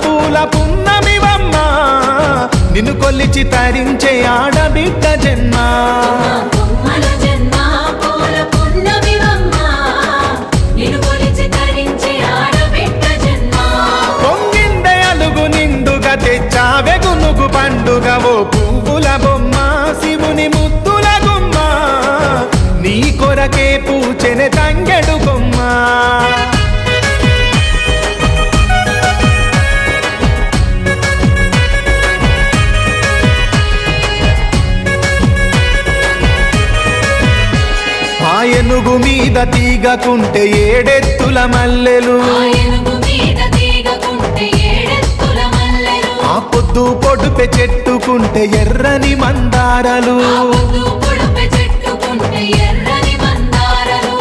పూల పున్నమివమ్మ నిన్ను కొలిచి తరించే ఆడబిడ్డ జన్మ పొంగిందే అలుగు నిండుగా తెచ్చావే గునుగు పండుగ ఓ పువ్వుల బొమ్మ శివుని ముద్దుల గుమ్మ నీ కొరకే పూచెనే తంగెడు బొమ్మ ఏనుగు మీద తీగకుంటే ఏడెత్తుల మల్లెలు ఆ పొద్దు పొడుపె చెట్టుకుంటే ఎర్రని మందారలు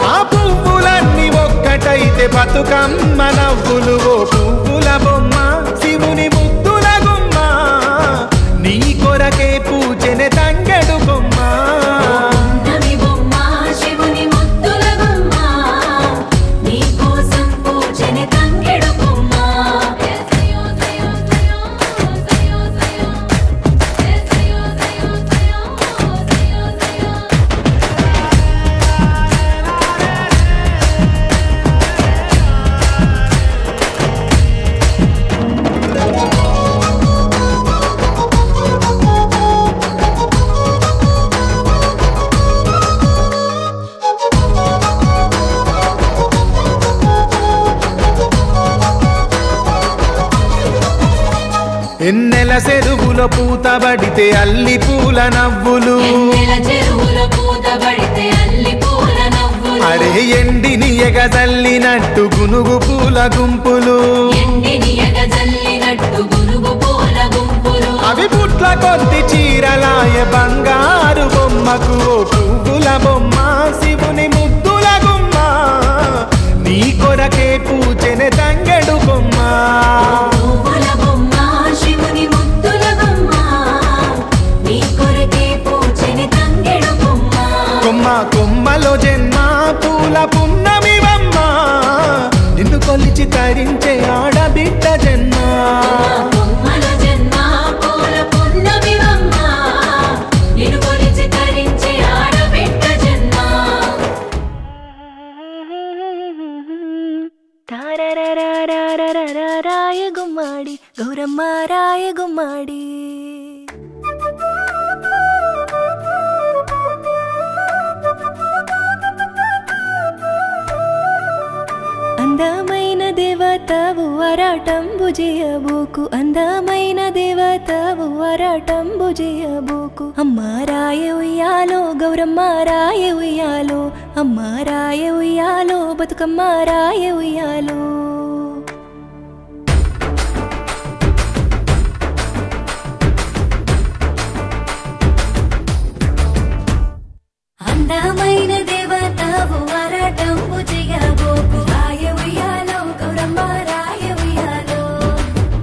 ఆ పువ్వులన్నీ ఒక్కటైతే బతుకమ్మ నవ్వులు ఓ పువ్వుల బొమ్మ శివుని ముద్దుల గుమ్మ నీ కొరకే పూజనే తంగెడు బొమ్మ ఎన్నెల చెరువులో పూతబడితే అల్లి పూల నవ్వులు అరే ఎండిని ఎగజల్లినట్టు గునుగు పూల గుంపులు అవి పుట్ల కొద్ది చీరలాయ బంగారు బొమ్మకు ఓ పువ్వుల బొమ్మ శివుని ముద్దుల గుమ్మ నీ కొరకే పూచెనే తంగెడు బొమ్మ కొమ్మ కొమ్మలో జన్మ పూల పున్నమివమ్మ నిన్ను కొలిచి తరించే ఆడబిడ్డ జన్మ రాయ గుమ్మాడి గౌరమ్మ రాయ గుమ్మాడి అందమైన దేవతవు వరాటంబు చేయబోకు అందమైన దేవతవు వరాటంబు చేయబోకు అమ్మ రాయ ఉయ్యాలో గౌరమ్మ రాయ ఉయ్యాలో అమ్మ రాయ ఉయ్యాలో బతుకమ్మ రాయ ఉయ్యాలో అందమైన దేవతవు వరాటంబు చేయబోకు రాయ ఉయ్యాలో గౌరమ్మ రాయ ఉయ్యాలో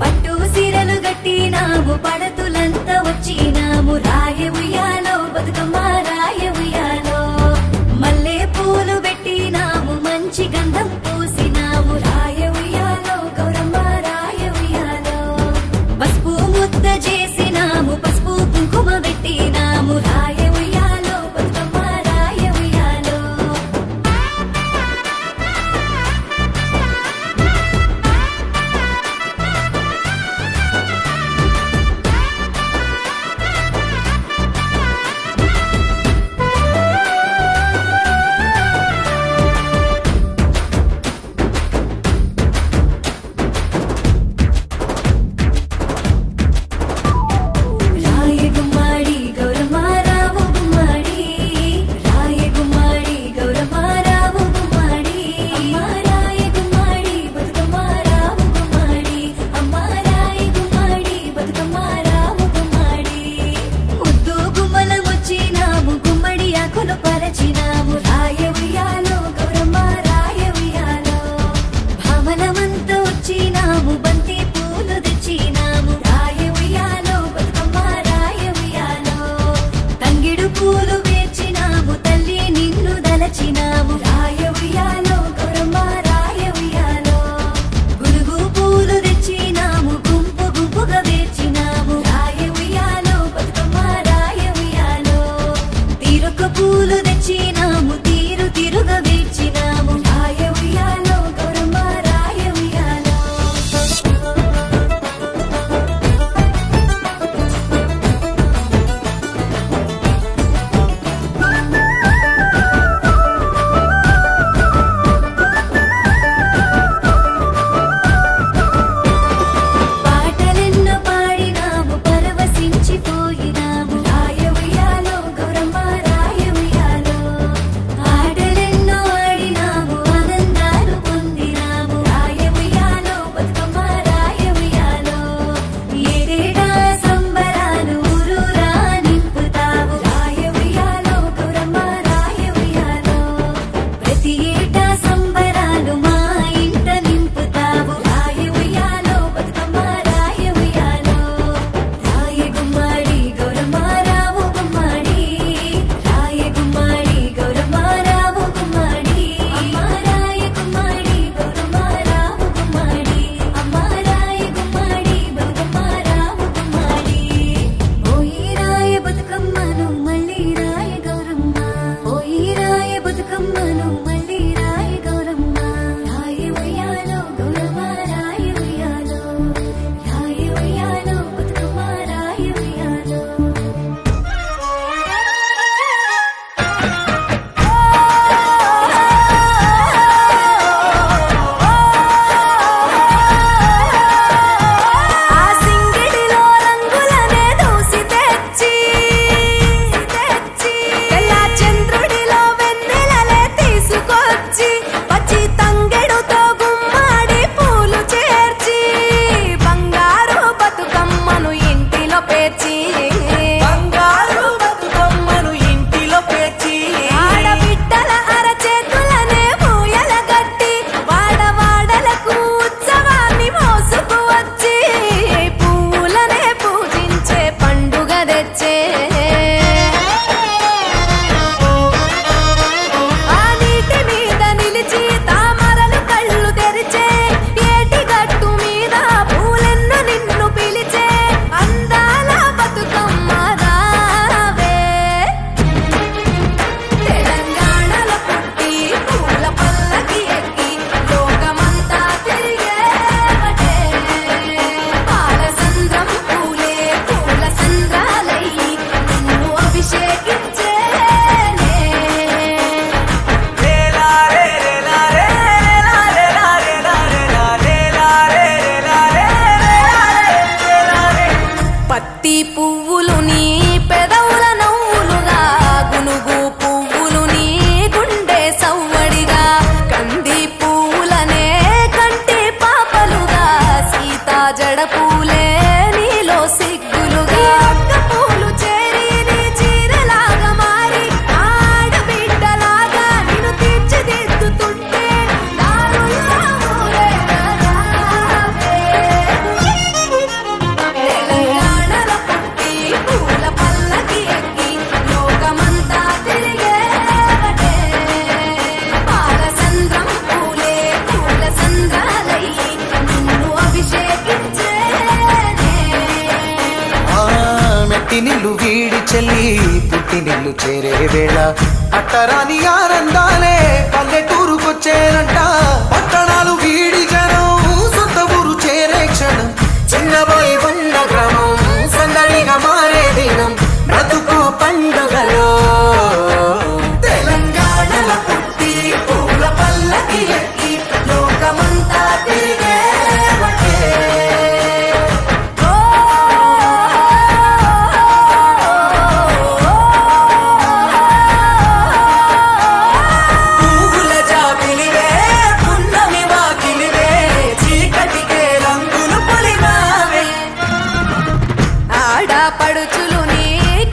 పట్టు సీరలు గట్టినాము పడతులంతా వచ్చినాము రాయ ఉయ్యాలో బతుకమ్మ రాయ ఉయ్యాలో మల్లె పూలు పెట్టినాము మంచి గంధం పూసినాము రాయ జడ పూలే నీలో సిగ్గులుగా ఒక్క పూలు చేరి నీ చీరలాగా మారి ఆడబిడ్డలాగా నిన్ను తీర్చిదిద్దుతుంటే తెలంగాణలో పుట్టి పూల పల్లకి ఎక్కి లోకమంతా తిరిగేవటే పాలసంద్రం పూలే పూల సంద్రాలయ్యి నిన్ను అభిషేకించేనే మెట్టి నిల్లు వీడి చెల్లి పుట్టి నిల్లు చేరే వేళ అట్టరాని ఆనందాలే పల్లెటూరుకొచ్చేనంట పట్టణాలు వీడి జనం సొంత ఊరు చేరే క్షణం చిన్నబోయి ఉన్న గ్రామం సందడిగా మారే దినం బ్రతుకు పండుగలో తెలంగాణలో పుట్టి పూల పల్లకి ఎక్కి లోకమంతా తిరిగేవటే పువ్వుల జాబిలివే పున్నమి వాకిలివే చీకటికే రంగులు పొలిమావే ఆడపడుచులు నీ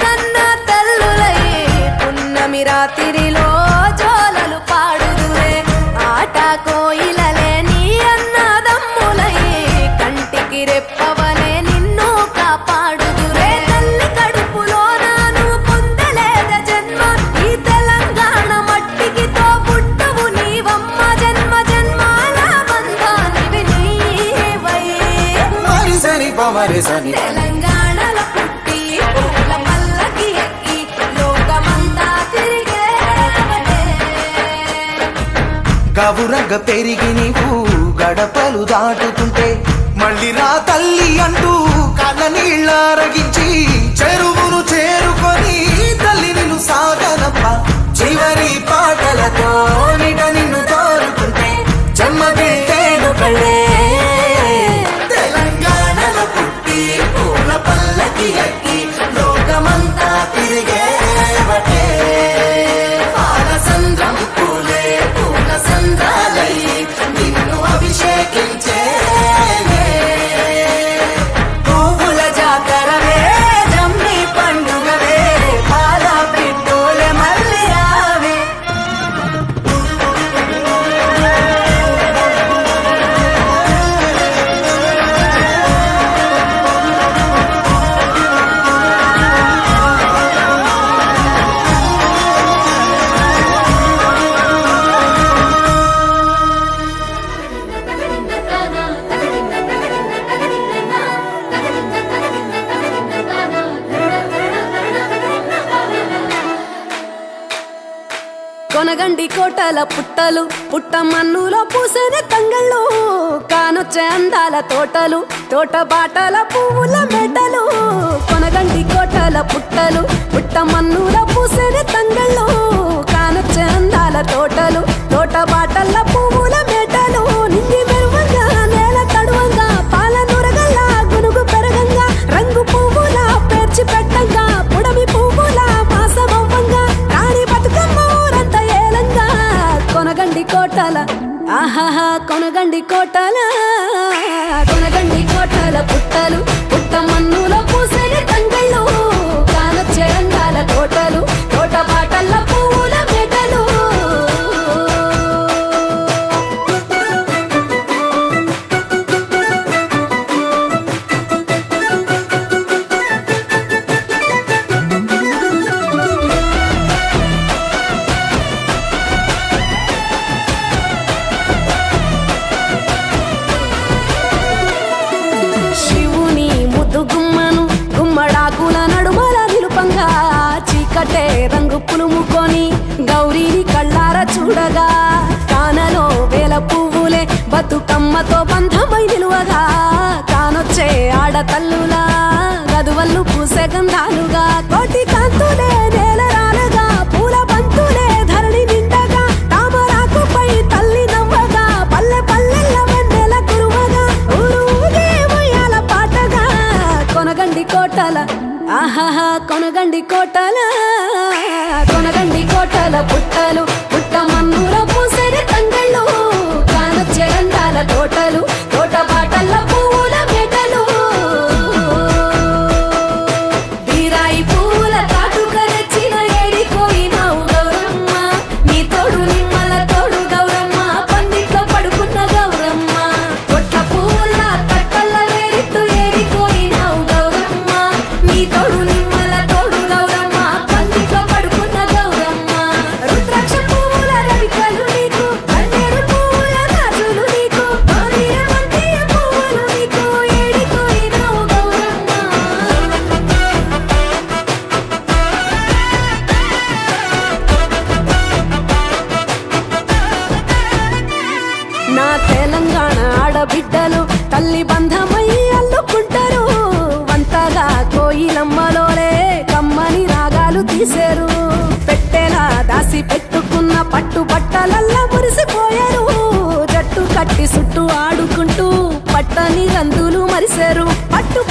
కన్న తల్లులై పున్నమి రాత్రిలో జోలలు పాడుదురే ఆట కోయిలలే నీ అన్నదమ్ములై కంటికి రెప్పవలే నిన్ను కాపాడుదురే తల్లి కడుపులో నాను పొందలేద జన్మ ఈ తెలంగాణ మట్టికి తో పుట్టవు నీవమ్మ జన్మ జన్మాల బంధానివి నీవై మరిసని పమరిసని తెలంగాణలో పుట్టి పూల పల్లకి ఎక్కి లోకమంతా తిరిగేవటే గవురగ పెరిగి నీవు గడపలు దాటుతుంటే మళ్ళీ రా తల్లి అంటూ కళ్ళ నీళ్ళారగించి చెరువును చేరుకొని తల్లి నిన్ను సాగనప్ప చివరి పాటలతో నిట నిన్ను తోరుకుంటే జన్మదిట్టేను కళ్ళే తెలంగాణలో పుట్టి పూల పల్లకి ఎక్కి లోకమంతా తిరిగేవటే పాలసంద్రం పూలే పూల సంద్రాలయ్యి నిన్ను అభిషేకించేనే పువ్వుల జాతరవే జమ్మి పండుగవే పాల పిట్టోలే మళ్ళీ రావే కొనగండి కోటల పుట్టలు పుట్ట మన్నులో పూసనే తంగళ్ళు కానొచ్చే అందాల తోటలు తోట బాటల పువ్వుల మెటలు కొనగండి కోటల పుట్టలు పుట్ట మన్నులో పూసనే తంగళ్ళు కానొచ్చే అందాల తోటలు తోట బాటల పువ్వుల మెటలు నింగి మెరువంగా నేల తడువంగా పాల నురగల్లా గునుగు పెరగంగా రంగు పువ్వుల పేర్చి పెట్టంగా పుడమి పువ్వుల మాసమవ్వంగా రాణి బతుకమ్మ ఊరంతా ఏలంగా కొనగండి కోటల ఆహాహా కొనగండి కోటల కొనగండి కోటల పుట్టలు పుట్ట మన్నులో పూసని తంగళ్ళు కానొచ్చే అందాల తోటలు తోట బాటల్ల పువ్వుల మెటలు శివుని ముద్దు గుమ్మను గుమ్మడాకుల నడుమల నిలుపంగా చీకటే రంగు పులుముకొని గౌరీని కళ్ళార చూడగా కానలో వేల పువ్వులే బతుకమ్మతో బంధమై నిలువగా కానొచ్చే ఆడతల్లులా గదువల్లు పూసే గంధాలుగా కోటి కాంతులే నేల రాలగా పూల బంతులే ధరణి నిండగా తామరాకుపై తల్లి నవ్వగా పల్లె పల్లెల్ల వెన్నెల కురువగా ఊరు ఊగే ఉయ్యాల పాటగా కొనగండి కోటల ఆహాహా కొనగండి కోటల కొనగండి కోటల పుట్టలు పుట్ట మన్నులో పూసరి తంగళ్ళు కానొచ్చే అందాల తోటలు తోట బాటల్ల పువ్వుల మెట బంధమై అల్లుకుంటారు వంతగా కోయిలమ్మలోలే కమ్మని రాగాలు తీశారు పెట్టేలా దాసి పెట్టుకున్న పట్టు బట్టలల్లా మురిసిపోయారు జట్టు కట్టి చుట్టూ ఆడుకుంటూ పట్టని రందులు మరిశారు పట్టు